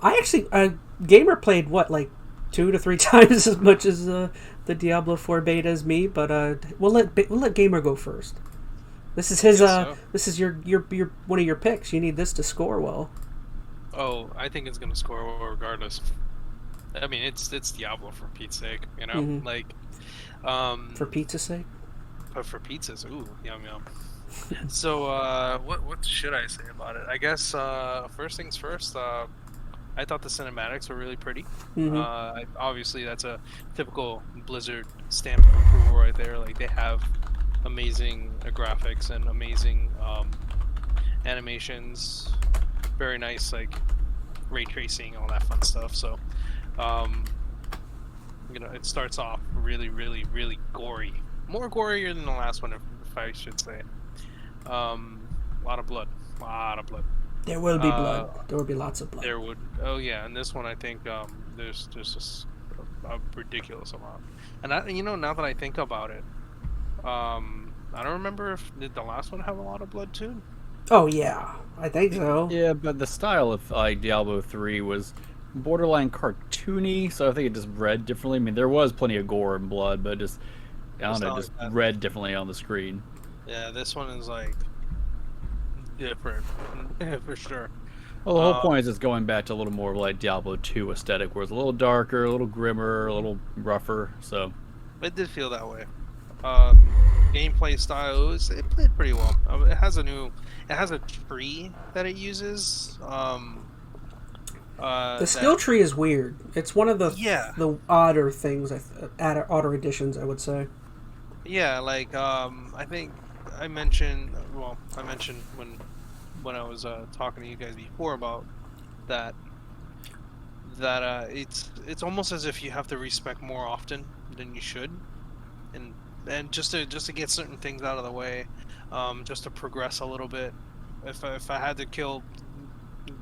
I actually gamer played what like 2 to 3 times as much as the Diablo 4 beta as me, but we'll let gamer go first. This is his Guess so. this is your one of your picks. You need this to score well. Oh, I think it's gonna score well regardless. I mean, it's Diablo for Pete's sake, you know. Mm-hmm. Like, For pizza's sake. but for pizzas, ooh, yum yum. So, what should I say about it? I guess first things first. I thought the cinematics were really pretty. Mm-hmm. Obviously, that's a typical Blizzard stamp of approval right there. Like they have amazing graphics and amazing animations, very nice like ray tracing, all that fun stuff. So, um, it starts off really, really, really gory, more gorier than the last one, if I should say. A lot of blood, a lot of blood. There will be blood. There will be lots of blood. There would. Oh yeah, and this one I think there's just a ridiculous amount. And now that I think about it, I don't remember if did the last one have a lot of blood too. Oh yeah, I think so. Yeah, but the style of Diablo 3 was borderline cartoony, so I think it just read differently. I mean, there was plenty of gore and blood, but just I don't It's know, not just like that. read differently on the screen. Yeah, this one is like different for sure. Well, the whole point is just going back to a little more like Diablo 2 aesthetic, where it's a little darker, a little grimmer, a little rougher. So It did feel that way. Gameplay style it played pretty well. It has a tree that it uses. The skill tree is weird. It's one of the odder things, odder additions, I would say. Yeah, like I think I mentioned when I was talking to you guys before about that it's almost as if you have to respec more often than you should, and just to get certain things out of the way, just to progress a little bit. If I had to kill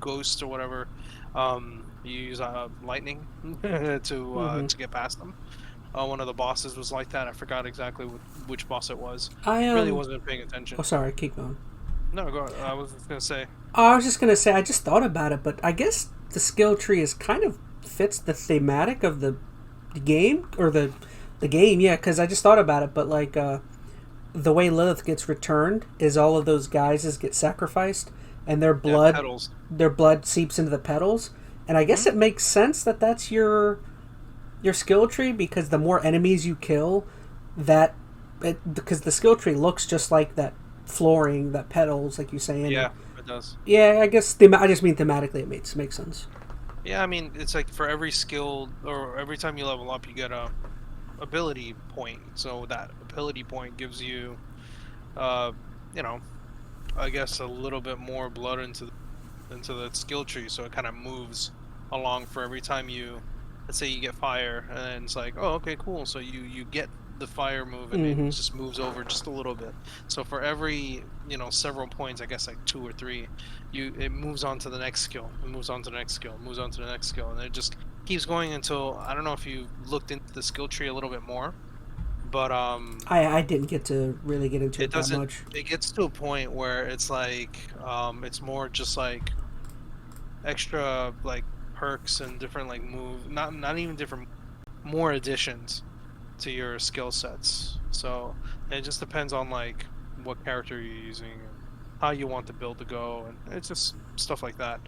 ghosts or whatever, you use lightning to get past them. One of the bosses was like that. I forgot exactly which boss it was. I Really wasn't paying attention. Oh, sorry. Keep going. No, go. I was just gonna say. I was just gonna say I just thought about it, but I guess the skill tree is kind of fits the thematic of the game or the game, yeah. Because I just thought about it, but like the way Lilith gets returned is all of those guys get sacrificed, and Petals. their blood seeps into the petals, and I guess it makes sense that that's your skill tree because the more enemies you kill, because the skill tree looks just like that flooring, that petals, like you saying. Yeah, it does. Yeah, I guess I just mean thematically it makes sense. Yeah, I mean it's like for every skill or every time you level up, you get a ability point. So that ability point gives you, you know, I guess a little bit more blood into the skill tree. So it kind of moves along for every time you, let's say you get fire, and then it's like, oh, okay, cool. So you get the fire move, and it just moves over just a little bit. So for every several points, I guess like 2 or 3, it moves on to the next skill. It moves on to the next skill. It moves on to the next skill, and it just keeps going until I don't know if you looked into the skill tree a little bit more, but I didn't get to really get into it that much. It gets to a point where it's like it's more just like extra like perks and different like move, not even different, more additions to your skill sets. So it just depends on like what character you're using and how you want the build to go, and it's just stuff like that.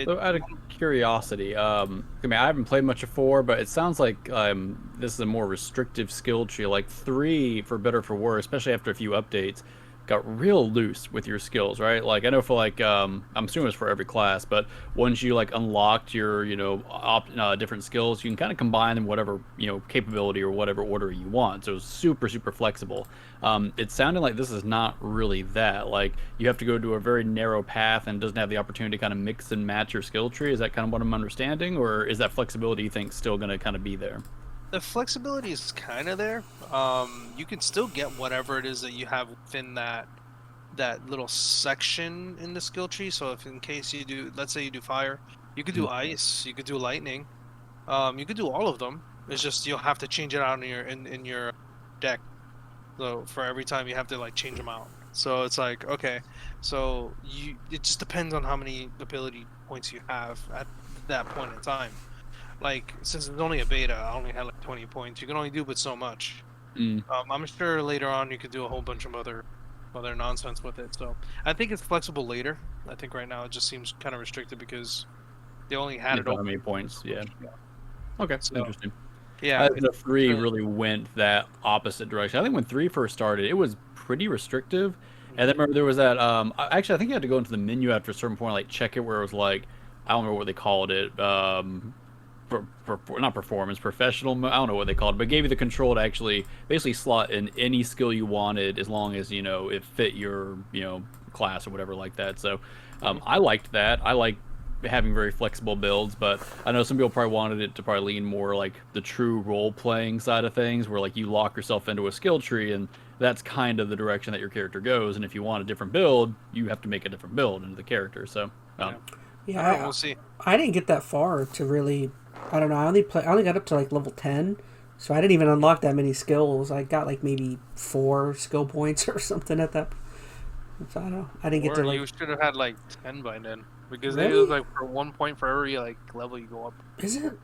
So out of curiosity, I mean, I haven't played much of 4, but it sounds like this is a more restrictive skill tree. Like 3, for better or for worse, especially after a few updates, got real loose with your skills, right? Like I know for like I'm assuming it's for every class, but once you like unlocked your different skills, you can kind of combine them whatever capability or whatever order you want. So it's super flexible. It sounded like this is not really that. Like you have to go to a very narrow path and doesn't have the opportunity to kind of mix and match your skill tree. Is that kind of what I'm understanding, or is that flexibility you think still going to kind of be there? The flexibility is kind of there. You can still get whatever it is that you have within that little section in the skill tree. So if in case you do, let's say you do fire, you could do ice, you could do lightning, you could do all of them. It's just you'll have to change it out in your deck. So for every time you have to like change them out. So it's like, okay, so it just depends on how many ability points you have. that point in time. Like, since it's only a beta, I only had like 20 points. You can only do but so much. I'm sure later on you could do a whole bunch of other nonsense with it. So I think it's flexible later. I think right now it just seems kind of restricted because they only had it How open. many points? Yeah. Okay, So, interesting. Yeah. I think the 3 really went that opposite direction. I think when 3 first started, it was pretty restrictive. And then remember there was that. Actually, I think you had to go into the menu after a certain point, like check it, where it was like, I don't remember what they called it. Not performance, professional. I don't know what they called it, but it gave you the control to actually basically slot in any skill you wanted, as long as it fit your class or whatever like that. So I liked that. I like having very flexible builds, but I know some people probably wanted it to probably lean more like the true role-playing side of things, where like you lock yourself into a skill tree, and that's kind of the direction that your character goes. And if you want a different build, you have to make a different build into the character. So we'll see. I didn't get that far to really. I don't know. I only got up to like level 10, so I didn't even unlock that many skills. I got like maybe 4 skill points or something at that. So I don't know. I didn't get to like. You should have had like 10 by then, because Really? it was like for 1 point for every like level you go up. Is it?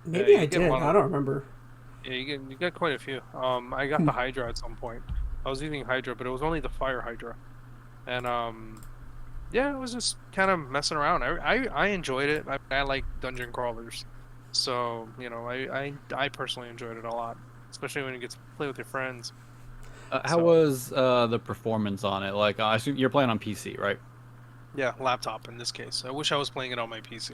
Maybe I did. I don't remember. Yeah, you get quite a few. I got the Hydra at some point. I was using Hydra, but it was only the Fire Hydra, and yeah, it was just kind of messing around. I enjoyed it. I like dungeon crawlers, so I personally enjoyed it a lot, especially when you get to play with your friends. How was the performance on it? Like, I assume you're playing on PC, right? Yeah, laptop in this case. I wish I was playing it on my PC.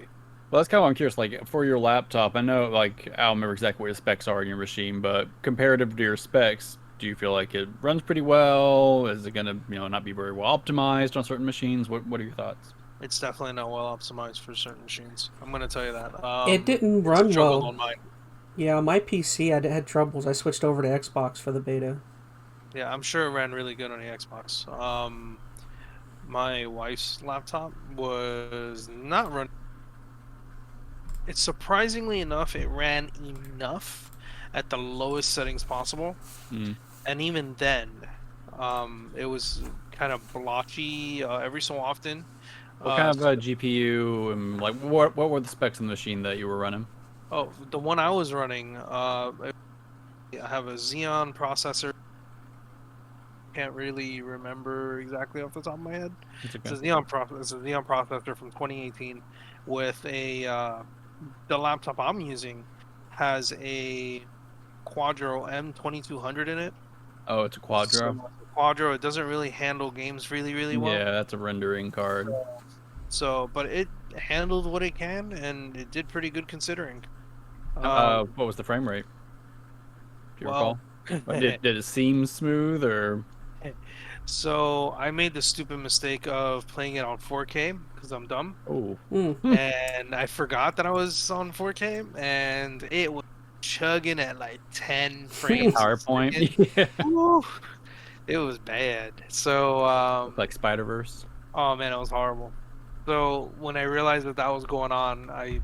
Well, that's kind of what I'm curious. Like, for your laptop, I know, like, I don't remember exactly what your specs are in your machine, but comparative to your specs, do you feel like it runs pretty well? Is it gonna, not be very well optimized on certain machines? What are your thoughts? It's definitely not well optimized for certain machines. I'm gonna tell you that. It didn't run well. On mine. Yeah, on my PC, I had troubles. I switched over to Xbox for the beta. Yeah, I'm sure it ran really good on the Xbox. My wife's laptop was not running. It's surprisingly enough, it ran enough at the lowest settings possible. And even then, it was kind of blotchy every so often. What kind of a GPU and like what were the specs on the machine that you were running? Oh, the one I was running, I have a Xeon processor. Can't really remember exactly off the top of my head. Okay. It's a Xeon processor from 2018 with the laptop I'm using has a Quadro M2200 in it. Oh, it's a Quadro. So Quadro, it doesn't really handle games really well. Yeah, that's a rendering card. So, but it handled what it can, and it did pretty good considering. What was the frame rate? Do you recall? Did it seem smooth or? So I made the stupid mistake of playing it on 4K because I'm dumb. Oh. And I forgot that I was on 4K, and it was chugging at like 10 frames. PowerPoint. Yeah. Woo. It was bad. So like Spider-Verse. Oh man, it was horrible. So when I realized that was going on, I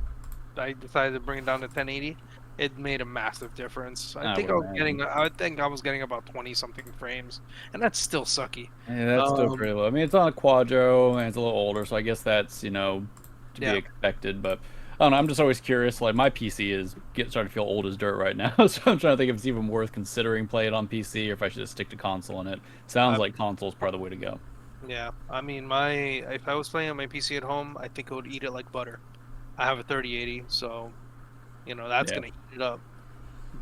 decided to bring it down to 1080. It made a massive difference. I think I was getting about 20 something frames, and that's still sucky. Yeah, that's still pretty low. I mean, it's on a Quadro and it's a little older, so I guess that's to be expected. But I don't know. I'm just always curious. Like my PC is starting to feel old as dirt right now, so I'm trying to think if it's even worth considering playing it on PC or if I should just stick to console. And it sounds like console is probably the way to go. Yeah, I mean, if I was playing on my PC at home, I think it would eat it like butter. I have a 3080, so that's gonna heat it up.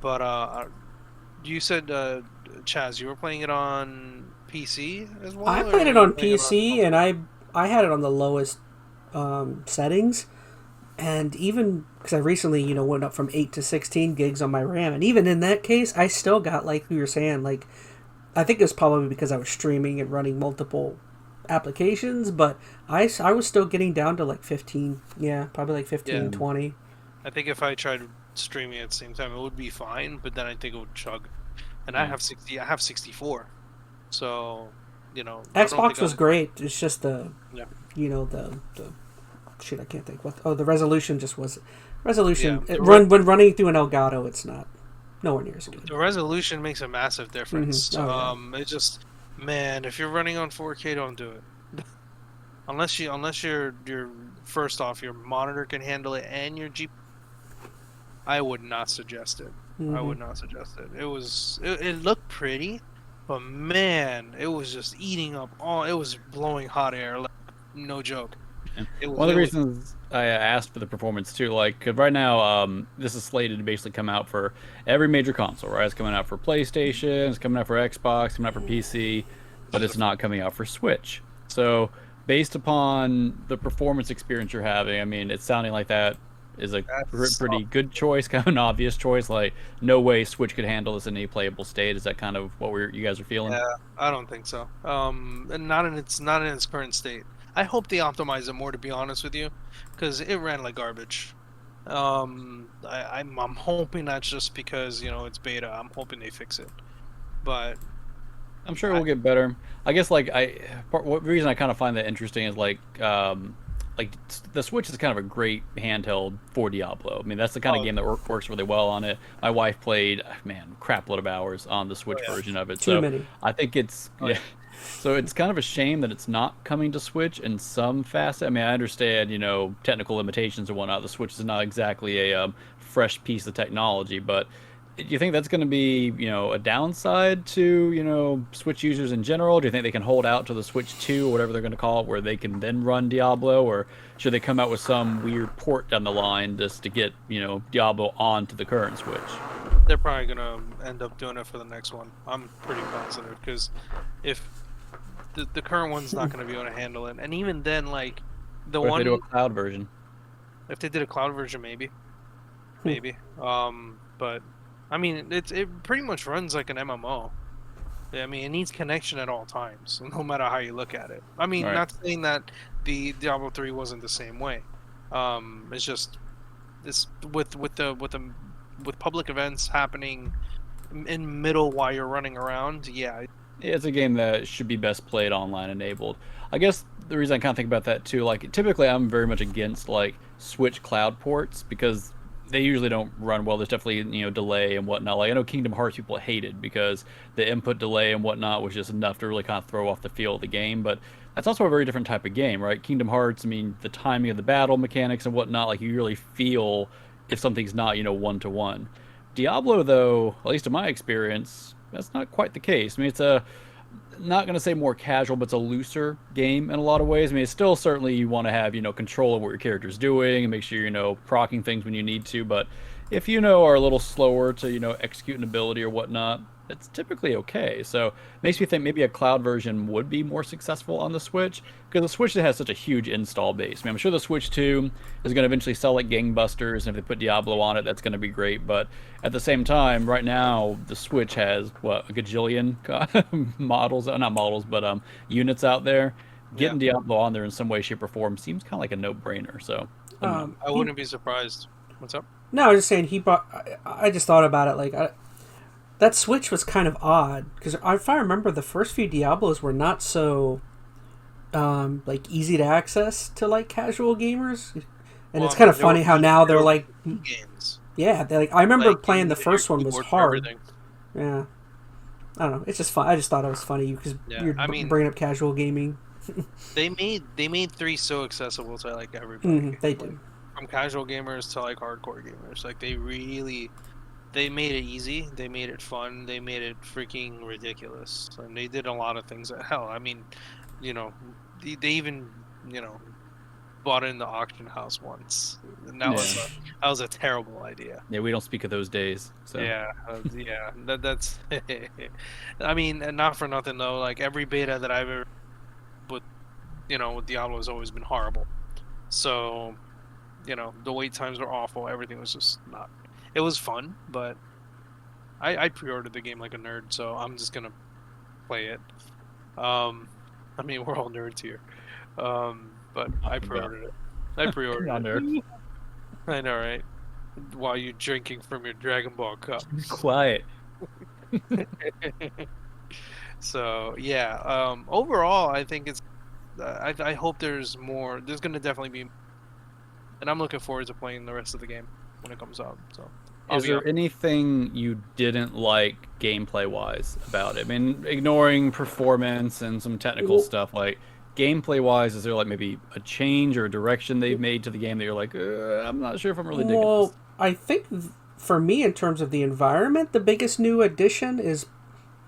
But you said, Chaz, you were playing it on PC as well? I played it on PC, and I had it on the lowest settings, and even because I recently went up from 8 to 16 gigs on my RAM, and even in that case, I still got, like you were saying, like I think it's probably because I was streaming and running multiple applications, but I was still getting down to like 15, probably like 15, 20. I think if I tried streaming at the same time, it would be fine, but then I think it would chug. And I have 64, so Xbox was great. It's just the shit, I can't think what. Oh, the resolution just was resolution. Yeah. When running through an Elgato, it's not nowhere near as good. The resolution makes a massive difference. Mm-hmm. It just, man, if you're running on 4K, don't do it. unless you're first off your monitor can handle it and your GPU, I would not suggest it. I would not suggest it. It looked pretty, but man, it was just eating up all. It was blowing hot air, like, no joke. One of the reasons I asked for the performance too, like, 'cause right now, this is slated to basically come out for every major console, right? It's coming out for PlayStation, it's coming out for Xbox, coming out for PC, but it's not coming out for Switch. So, based upon the performance experience you're having, I mean, it's sounding like that is a pretty good choice, kind of an obvious choice. Like, no way Switch could handle this in any playable state. Is that kind of what you guys are feeling? Yeah, I don't think so. And not in its current state. I hope they optimize it more, to be honest with you, because it ran like garbage. I'm hoping that's just because it's beta. I'm hoping they fix it, but I'm sure it will get better. I guess what reason I kind of find that interesting is like the Switch is kind of a great handheld for Diablo. I mean, that's the kind of game that works really well on it. My wife played, man, crap load of hours on the Switch version of it. Too many. I think it's So it's kind of a shame that it's not coming to Switch in some facet. I mean, I understand, technical limitations and whatnot. The Switch is not exactly a fresh piece of technology, but do you think that's going to be, a downside to, Switch users in general? Do you think they can hold out to the Switch 2 or whatever they're going to call it, where they can then run Diablo? Or should they come out with some weird port down the line just to get, Diablo onto the current Switch? They're probably going to end up doing it for the next one. I'm pretty positive, because if the current one's not going to be able to handle it, and even then, like, if they do a cloud version? If they did a cloud version, maybe. But I mean, it pretty much runs like an MMO. I mean, it needs connection at all times, no matter how you look at it. I mean, not saying that the Diablo 3 wasn't the same way. It's just this with public events happening in middle while you're running around. Yeah, it's a game that should be best played online enabled. I guess the reason I kind of think about that too, like, typically I'm very much against like Switch cloud ports because they usually don't run well. There's definitely delay and whatnot. Like, I know Kingdom Hearts people hated because the input delay and whatnot was just enough to really kind of throw off the feel of the game. But that's also a very different type of game, right? Kingdom Hearts, I mean, the timing of the battle mechanics and whatnot, like, you really feel if something's not one-to-one. Diablo, though, at least in my experience, that's not quite the case. I mean, it's not going to say more casual, but it's a looser game in a lot of ways. I mean, it's still certainly you want to have, control of what your character's doing and make sure you're, proccing things when you need to. But if are a little slower to, execute an ability or whatnot, it's typically okay. So it makes me think maybe a cloud version would be more successful on the Switch, because the Switch has such a huge install base. I mean, I'm sure the Switch 2 is going to eventually sell like gangbusters, and if they put Diablo on it, that's going to be great. But at the same time, right now, the Switch has, a gajillion units out there. Getting Diablo on there in some way, shape, or form seems kind of like a no-brainer. So I wouldn't be surprised. What's up? No, I was just saying I just thought about it, like, that Switch was kind of odd, because if I remember, the first few Diablos were not so like easy to access to like casual gamers, and it's kind of funny how now they're like games. Yeah, they're like, I remember playing the first one was hard. Yeah, I don't know. It's just fun. I just thought it was funny because you're bringing up casual gaming. they made 3 so accessible to like everybody. They do. From casual gamers to like hardcore gamers. Like, they made it easy, they made it fun, they made it freaking ridiculous, and they did a lot of things that, hell, I mean, they even, bought in the auction house once, and that was a terrible idea. Yeah, we don't speak of those days. So. That's. I mean, and not for nothing though. Like, every beta that I've ever with Diablo has always been horrible. So, the wait times were awful. Everything was just not. It was fun, but I pre-ordered the game like a nerd, so I'm just gonna play it. I mean, we're all nerds here, but I pre-ordered it. I pre-ordered it. I know, right? While you're drinking from your Dragon Ball cup. Quiet. So yeah, overall, I think it's. I hope there's more. There's gonna definitely be, and I'm looking forward to playing the rest of the game when it comes out. So, is there anything you didn't like gameplay wise about it? I mean, ignoring performance and some technical stuff, like, gameplay wise, is there like maybe a change or a direction they've made to the game that you're like, I'm not sure if I'm really digging this? Well, I think for me, in terms of the environment, the biggest new addition is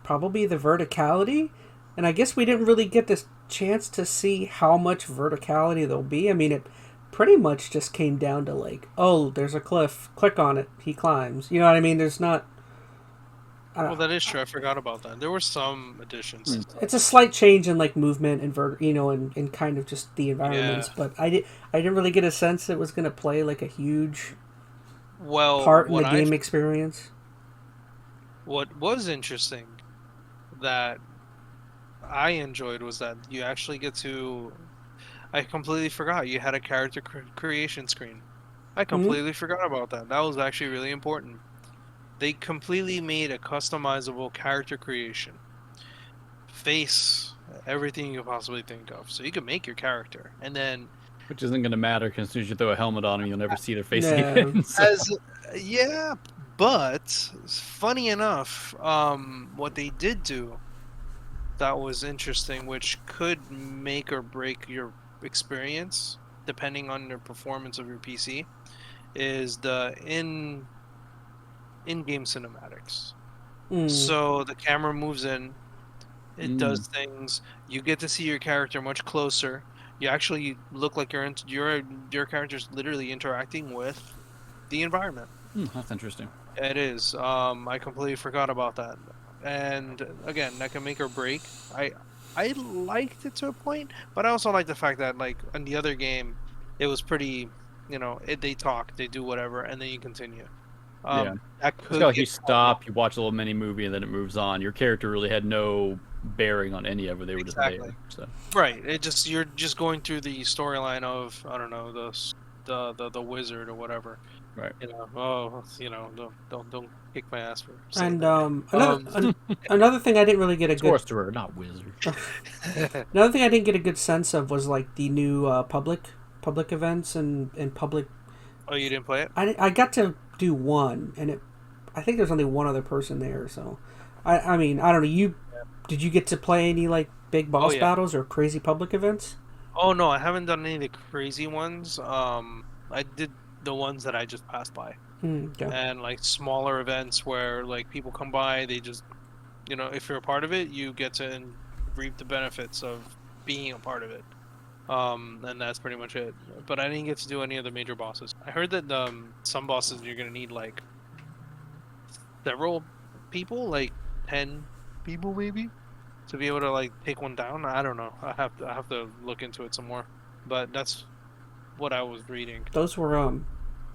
probably the verticality. And I guess we didn't really get this chance to see how much verticality there'll be. I mean, it pretty much just came down to like, oh, there's a cliff, click on it, he climbs. You know what I mean? There's not. Well, that is true. I forgot about that. There were some additions. It's a slight change in like movement and and kind of just the environments. Yeah. But I didn't really get a sense it was going to play like a huge Well, part in the game experience. What was interesting that I enjoyed was that you actually get to. I completely forgot you had a character creation screen. I completely forgot about that. That was actually really important. They completely made a customizable character creation. Face, everything you could possibly think of. So you can make your character. And then... Which isn't going to matter because as soon as you throw a helmet on them, you'll never see their face Yeah. again. So. Yeah, but funny enough, what they did do that was interesting, which could make or break your experience, depending on the performance of your PC, is the in-game cinematics. So the camera moves in, it does things, you get to see your character much closer, you actually look like your character's literally interacting with the environment. That's interesting. It is. I completely forgot about that. And again, that can make or break. I liked it to a point, but I also like the fact that like in the other game, it was pretty, they talk, they do whatever, and then you continue. That could like you stop, you watch a little mini movie, and then it moves on. Your character really had no bearing on any of it. They were just there. So. Right. You're just going through the storyline of, I don't know, the wizard or whatever. Right. Don't kick my ass for saying that. Another thing I didn't really get a good sorcerer, not wizard. Another thing I didn't get a good sense of was like the new public events and public. Oh, you didn't play it? I got to do one, and I think there's only one other person there. So, I mean, I don't know. Did you get to play any like big boss battles or crazy public events? Oh no, I haven't done any of the crazy ones. I did the ones that I just passed by, and like smaller events where like people come by, they just, if you're a part of it, you get to reap the benefits of being a part of it. And that's pretty much it. But I didn't get to do any of the major bosses. I heard that some bosses you're gonna need like several people, like 10 people maybe, to be able to like take one down. I don't know. I have to look into it some more. But that's what I was reading. Those were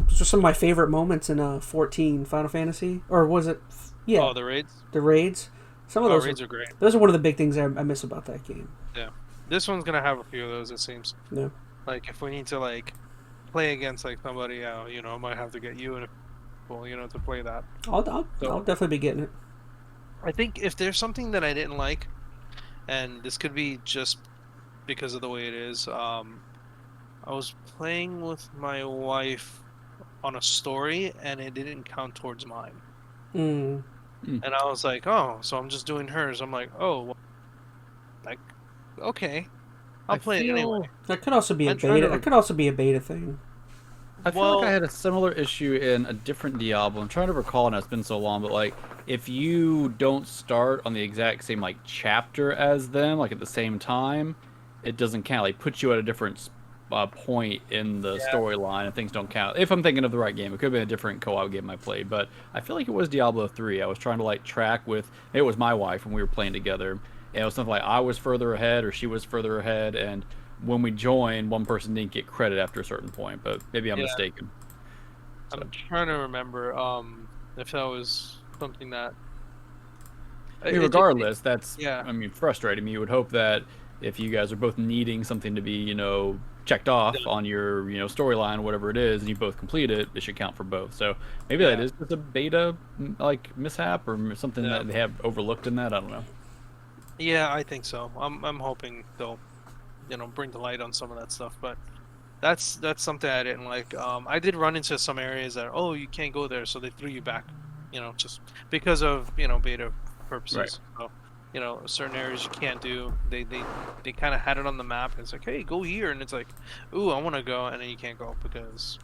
some of my favorite moments in 14 Final Fantasy, or was it? Yeah. Oh, the raids. The raids. Some of those raids are great. Those are one of the big things I miss about that game. Yeah. This one's gonna have a few of those, it seems. Yeah. Like if we need to like play against like somebody, I might have to get you and to play that. I'll definitely be getting it. I think if there's something that I didn't like, and this could be just because of the way it is, I was playing with my wife on a story and it didn't count towards mine. And I was like, oh, so I'm just doing hers. I'm like, oh, well, like, okay, I'll play it anyway. That could also be a beta. That could also be a beta thing. I feel like I had a similar issue in a different Diablo. I'm trying to recall, and it's been so long, but like, if you don't start on the exact same like chapter as them, like at the same time, it doesn't count. Like, puts you at a different point in the storyline, and things don't count. If I'm thinking of the right game, it could have been a different co-op game I played, but I feel like it was Diablo 3. I was trying to like track with. It was my wife when we were playing together. And it was something like I was further ahead or she was further ahead, and when we joined, one person didn't get credit after a certain point, but maybe I'm mistaken. So. I'm trying to remember if that was something that... I mean, regardless, that's frustrating. You would hope that if you guys are both needing something to be, checked off on your, storyline, whatever it is, and you both complete it, it should count for both. So maybe that is just a beta, like, mishap or something that they have overlooked in that. I don't know. Yeah, I think so. I'm hoping they'll, bring the light on some of that stuff. But that's something I didn't like. I did run into some areas that you can't go there, so they threw you back. Just because of beta purposes. Right. So certain areas you can't do. They kind of had it on the map, and it's like, hey, go here, and it's like, ooh, I want to go, and then you can't go because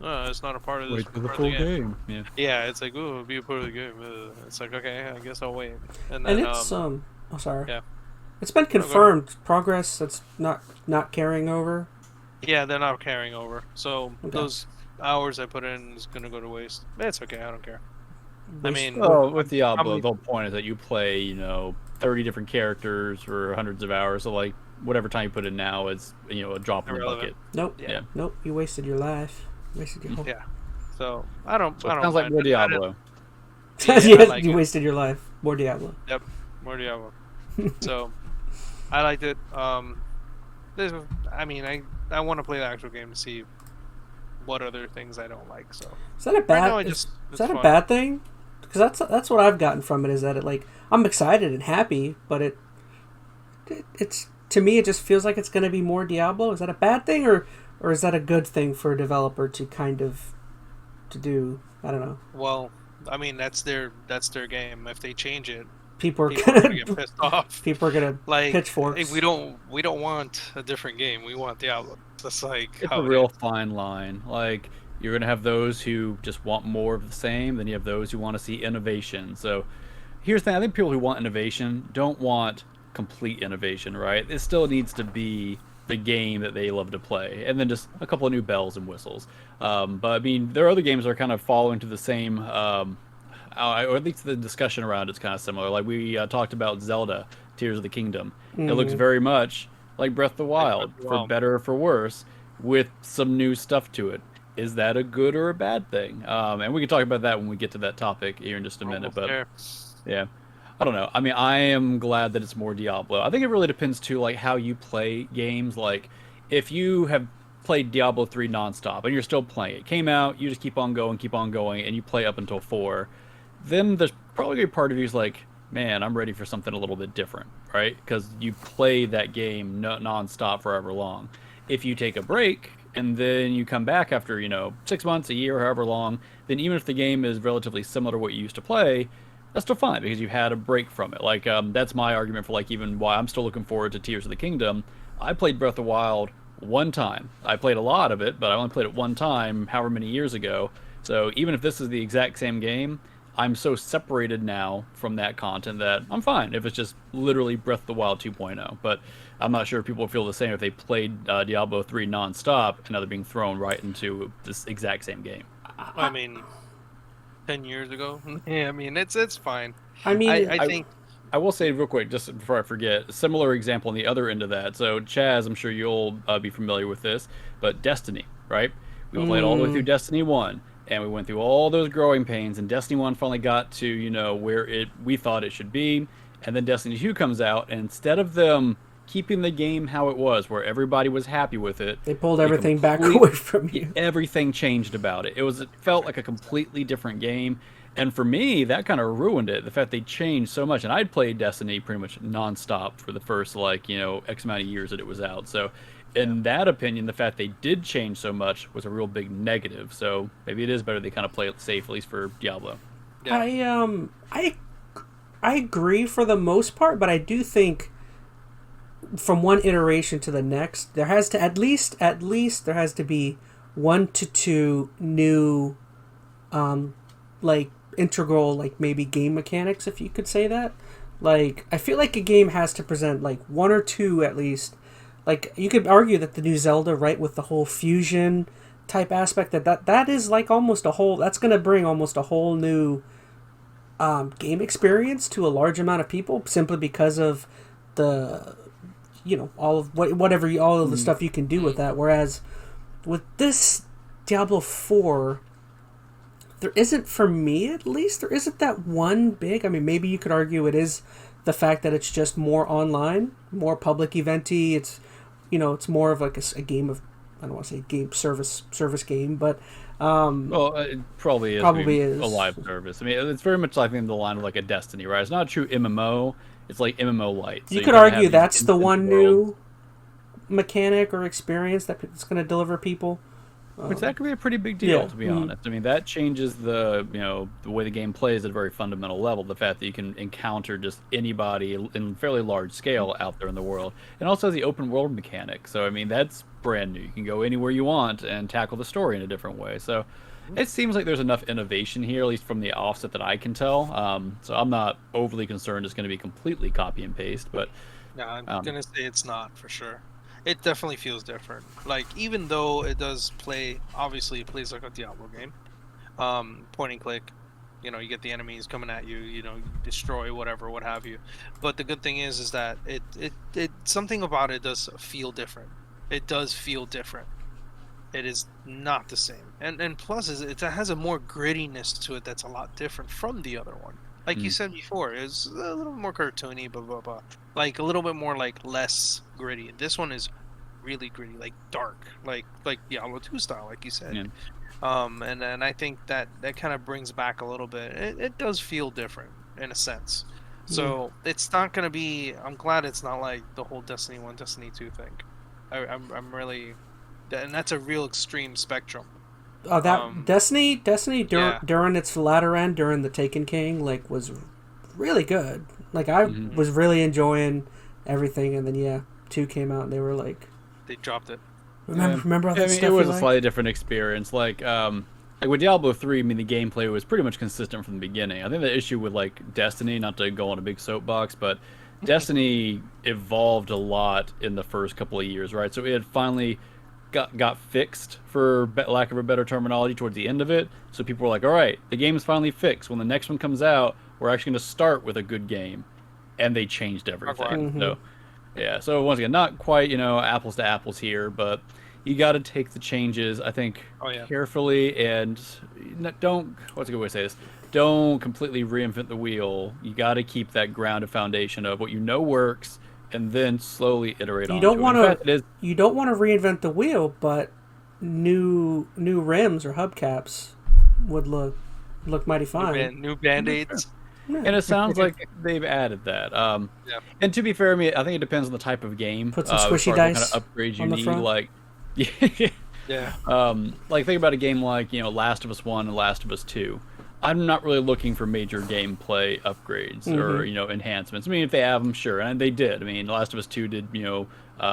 it's not a part of this. Wait for the full game. Yeah. Yeah, it's like, ooh, be a part of the game. It's like, okay, I guess I'll wait. And And then it's oh sorry. yeah. It's been confirmed progress that's not carrying over. Yeah, they're not carrying over. So Okay. those hours I put in is gonna go to waste. It's okay, I don't care. I mean, Well, with Diablo, probably- the whole point is that you play, 30 different characters for hundreds of hours. So like whatever time you put in now is, a drop in the Irrelevant. bucket. Nope. Yeah. Nope. You wasted your life. Wasted your whole. Yeah. So I don't. So I it don't sounds like mind more it. I Diablo. didn't- Yeah, I like you it. wasted your life. More Diablo. Yep, more Diablo. So I liked it. I want to play the actual game to see what other things I don't like. So Is that a right bad? now, is it's that a fun. bad thing? Because that's what I've gotten from it. Is that I'm excited and happy, but it's to me it just feels like it's going to be more Diablo. Is that a bad thing or is that a good thing for a developer to kind of to do? I don't know. Well, I mean that's their game. If they change it, People are people are gonna gonna get pissed off. people are gonna Like, pitchforks. hey, we don't want a different game. We want Diablo. That's like It's how a it real is. fine line. Like you're gonna have those who just want more of the same, then you have those who want to see innovation. So here's the thing: I think people who want innovation don't want complete innovation, right? It still needs to be the game that they love to play, and then just a couple of new bells and whistles. But I mean, there are other games that are kind of following to the same, or at least the discussion around it's kind of similar. Like we talked about Zelda: Tears of the Kingdom. It looks very much like Breath of the Wild, Breath of the for Wild. better or for worse, with some new stuff to it. Is that a good or a bad thing? And we can talk about that when we get to that topic here in just a minute. Almost But there. yeah, I don't know. I mean, I am glad that it's more Diablo. I think it really depends too, like how you play games. Like if you have played Diablo 3 nonstop and you're still playing it, came out, you just keep on going, and you play up until 4, then there's probably a part of you is like, man, I'm ready for something a little bit different, right? Because you play that game nonstop for however long. If you take a break and then you come back after 6 months, a year, however long, then even if the game is relatively similar to what you used to play, that's still fine because you've had a break from it. Like that's my argument for like even why I'm still looking forward to Tears of the Kingdom. I played Breath of the Wild one time. I played a lot of it, but I only played it one time, however many years ago. So even if this is the exact same game, I'm so separated now from that content that I'm fine if it's just literally Breath of the Wild 2.0. But I'm not sure if people feel the same if they played Diablo 3 nonstop and now they're being thrown right into this exact same game. I mean, 10 years ago. Yeah, I mean it's fine. I mean, I think I will say real quick, just before I forget, a similar example on the other end of that. So, Chaz, I'm sure you'll be familiar with this, but Destiny, right? We played all the way through Destiny 1, and we went through all those growing pains, and Destiny 1 finally got to, where we thought it should be, and then Destiny 2 comes out, and instead of them keeping the game how it was, where everybody was happy with it, they pulled everything back away from you. everything changed about it. It felt like a completely different game. And for me, that kind of ruined it. The fact they changed so much. And I'd played Destiny pretty much nonstop for the first, X amount of years that it was out. So in that opinion, the fact they did change so much was a real big negative. So maybe it is better they kind of play it safe, at least for Diablo. Yeah. I agree for the most part, but I do think from one iteration to the next, there has to at least there has to be 1 to 2 new integral, maybe game mechanics, if you could say that. I feel like a game has to present 1 or 2 at least. You could argue that the new Zelda, right, with the whole fusion type aspect, that is almost a whole, that's going to bring almost a whole new game experience to a large amount of people, simply because of the all of all of the stuff you can do with that. Whereas with this Diablo 4, there isn't, for me at least, there isn't that one big, I mean, maybe you could argue it is the fact that it's just more online, more public eventy. It's, it's more of a game of, I don't want to say game service game, but Well, it probably is is a live service. I mean, it's very much like in the line of like a Destiny, right? It's not a true MMO. It's like MMO light. So you could gotta have argue these that's the instant one worlds. new mechanic or experience that it's going to deliver people. Which that could be a pretty big deal, yeah. to be honest. I mean, that changes the the way the game plays at a very fundamental level. The fact that you can encounter just anybody in fairly large scale out there in the world, and also the open world mechanic. So I mean, that's brand new. You can go anywhere you want and tackle the story in a different way. So it seems like there's enough innovation here, at least from the offset that I can tell. So I'm not overly concerned it's going to be completely copy and paste, but No, I'm gonna say it's not for sure. It definitely feels different. Like, even though it does play, obviously it plays like a Diablo game, point and click. You get the enemies coming at you. You destroy whatever, what have you. But the good thing is that it something about it does feel different. It does feel different. It is not the same, and plus it has a more grittiness to it that's a lot different from the other one. Like you said before, it's a little more cartoony, blah blah blah. Like a little bit more less gritty. This one is really gritty, like dark, like Diablo 2 style, like you said. Yeah. And I think that kind of brings back a little bit. It does feel different in a sense. So it's not gonna be. I'm glad it's not like the whole Destiny 1, Destiny 2 thing. I'm really, and that's a real extreme spectrum. Oh, that Destiny during its latter end, during the Taken King, was really good. Like I was really enjoying everything, and then 2 came out, and they were like, they dropped it. Remember all that stuff. It was a slightly different experience. Like with Diablo 3, I mean, the gameplay was pretty much consistent from the beginning. I think the issue with Destiny, not to go on a big soapbox, but Destiny evolved a lot in the first couple of years, right? So it had finally got fixed, for lack of a better terminology, towards the end of it. So people were like, all right, the game is finally fixed. When the next one comes out, we're actually going to start with a good game. And they changed everything. So yeah, so once again, not quite apples to apples here, but you got to take the changes, I think, carefully, and don't, what's a good way to say this, don't completely reinvent the wheel. You got to keep that grounded foundation of what works, and then slowly iterate on it. You don't want to reinvent the wheel, but new rims or hubcaps would look mighty fine. New band-aids. And it sounds like they've added that. And to be fair, I think it depends on the type of game. Put some squishy dice what kind of upgrades you need. Front. Think about a game like Last of Us 1 and Last of Us 2. I'm not really looking for major gameplay upgrades or enhancements. I mean, if they have them, sure, and they did. I mean, Last of Us 2 did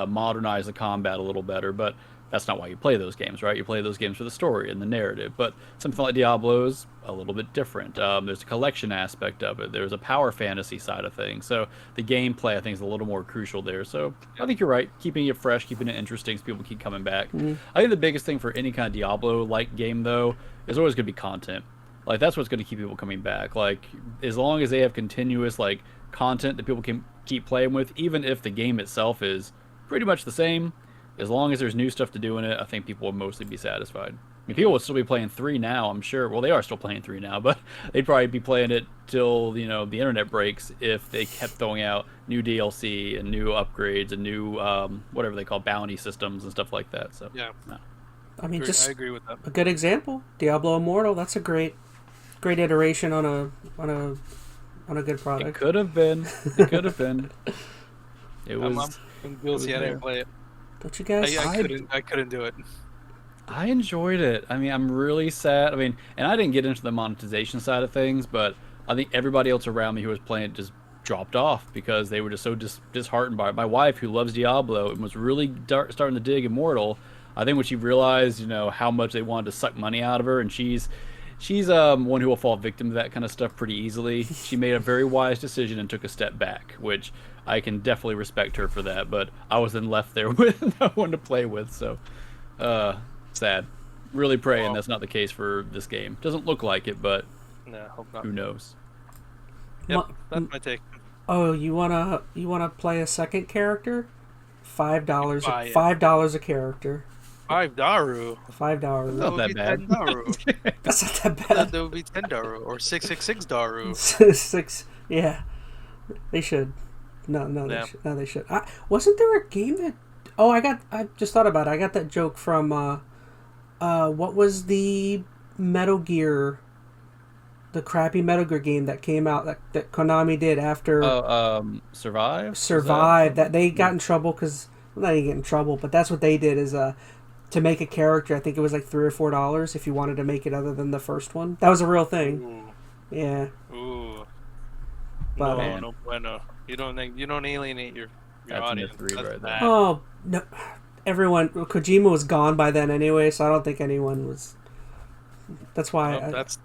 modernize the combat a little better, but that's not why you play those games, right? You play those games for the story and the narrative. But something like Diablo is a little bit different. There's a collection aspect of it. There's a power fantasy side of things. So the gameplay, I think, is a little more crucial there. So I think you're right. Keeping it fresh, keeping it interesting so people keep coming back. I think the biggest thing for any kind of Diablo-like game, though, is always going to be content. That's what's going to keep people coming back. As long as they have continuous, content that people can keep playing with, even if the game itself is pretty much the same, as long as there's new stuff to do in it, I think people will mostly be satisfied. I mean, people will still be playing 3 now, I'm sure. Well, they are still playing 3 now, but they'd probably be playing it till, the internet breaks if they kept throwing out new DLC and new upgrades and new, whatever they call bounty systems and stuff like that. So yeah. No. I mean, I agree with that. A good example, Diablo Immortal. That's a great iteration on a good product. It could have been. It could have been. It was. I'm guilty. I didn't play it. Don't you guys? I couldn't do it. I enjoyed it. I mean, I'm really sad. I mean, and I didn't get into the monetization side of things, but I think everybody else around me who was playing it just dropped off because they were just so disheartened by it. My wife, who loves Diablo and was really starting to dig Immortal, I think when she realized, how much they wanted to suck money out of her, and she's one who will fall victim to that kind of stuff pretty easily. She made a very wise decision and took a step back, which I can definitely respect her for that. But I was then left there with no one to play with, so sad. Really praying that's not the case for this game. Doesn't look like it, but hope not. Who knows? Yep, that's my take. Oh, you wanna play a second character? $5. $5 a character. $5. $5. Not that bad. That's not that bad. That would be $10 or $666. 6. Yeah, they should. No, they should. Wasn't there a game that? Oh, I just thought about it. I got that joke from. What was the Metal Gear? The crappy Metal Gear game that came out that Konami did after. Survive. That they got in trouble because. Well, they didn't get in trouble, but that's what they did. Is to make a character. I think it was like $3 or $4 if you wanted to make it other than the first one. That was a real thing. Ooh. Yeah. Ooh. But, No bueno. You don't alienate your That's audience. a 3 That's right bad. there. Oh no! Kojima was gone by then anyway, so I don't think anyone was. That's why Well, that's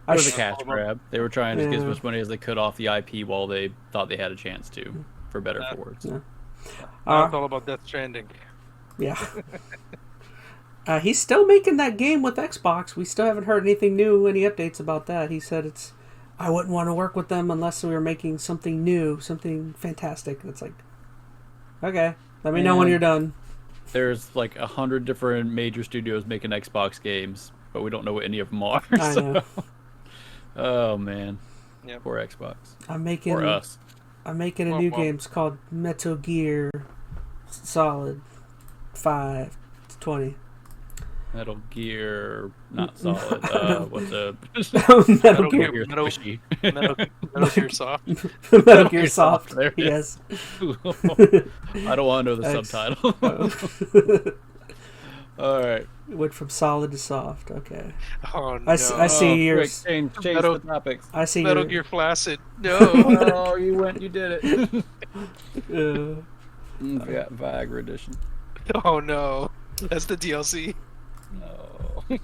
It was a cash grab. They were trying to get as Yeah. much money as they could off the IP while they thought they had a chance to, for better or for worse. Yeah. that's all about Death Stranding. Yeah. He's still making that game with Xbox. We still haven't heard anything new, any updates about that. He said I wouldn't want to work with them unless we were making something new, something fantastic. And it's like, okay, let me know when you're done. There's like 100 different major studios making Xbox games, but we don't know what any of them are. I know. Oh man. Yeah. Poor Xbox. I'm making Or us. a new game. It's called Metal Gear Solid 5 to 20. Metal Gear, not solid. What's a Metal Gear. Metal squishy. Metal Gear Soft. Metal Gear Soft. There it is. Yes. I don't want to know the subtitle. All right. Went from solid to soft. Okay. Oh no. I see yours. Change Metal- the topics. I see Metal your. Gear Flaccid. No. Oh, you did it. Uh, Viagra edition. Oh no. That's the DLC. No.